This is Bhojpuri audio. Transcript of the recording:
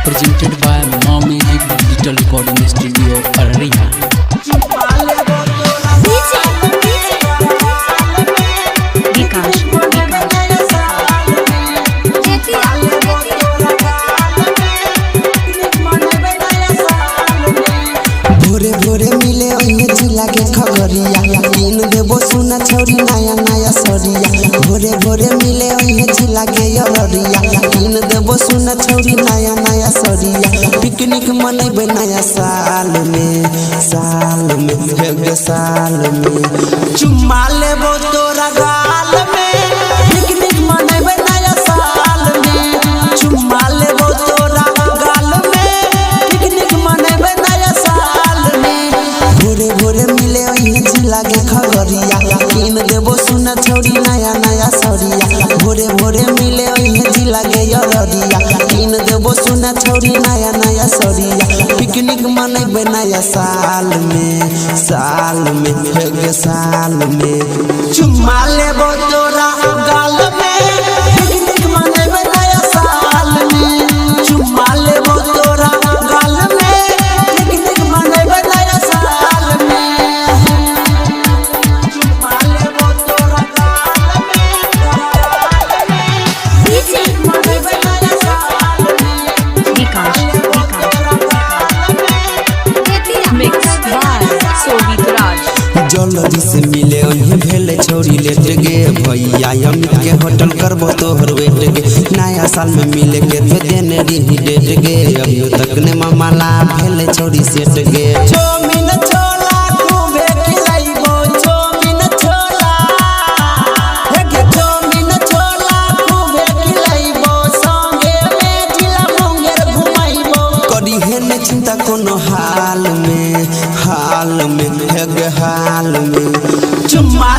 presented by Mommy Digital Recording Studio, Arria. भोरे भोरे मिले ओहे जिला के खगड़िया तीन देबो सुना छोरी नया नया सरिया। भोरे भोरे मिले ओहे जिला के अररिया तीन देबो सुना छोरी नया नया सरिया। पिकनिक मनेबे नया साल में साल में चुम्मा लेबो तोरा गाल में। पिकनिक मनेबे नया साल में चुम्मा लेबो तोरा गाल में। पिकनिक मनेबे नया साल में। भोरे भोरे मिले ओहे जिला के खगड़िया तीन देबो सुना छोरी नया नया सरिया। भोरे भोरे मिले ओहे जिला के अररिया तीन देबो सुना छोरी नया नया सरिया। पिकनिक मनेबे नया साल में साल में चुम्मा लेबो तोरा गाल में। पिकनिक मनेबे नया साल में चुम्मा लेबो तोरा गाल में। पिकनिक मनेबे नया साल में चुम्मा लेबो तोरा गाल में। पिकनिक मनेबे नया साल में Mixed by Sovit Raj. जल्दी से मिले ओहे भेले छोरी लेट गे भैया अमित के होटल करबो तोहर वेट गे। नया साल में मिले के तो देने रही डेट गे अभियो तक ने मामला भेले छोरी सेट गे। चौमिन छोला खूबे खिलाइबो चौमिन छोला हे गे चौमिन छोला खूबे खिलाइबो संगे में जिला मुंगेर घुमाइबो। करी हे ने चिंता कोनो हाल में हे गे हाल में चुम्मा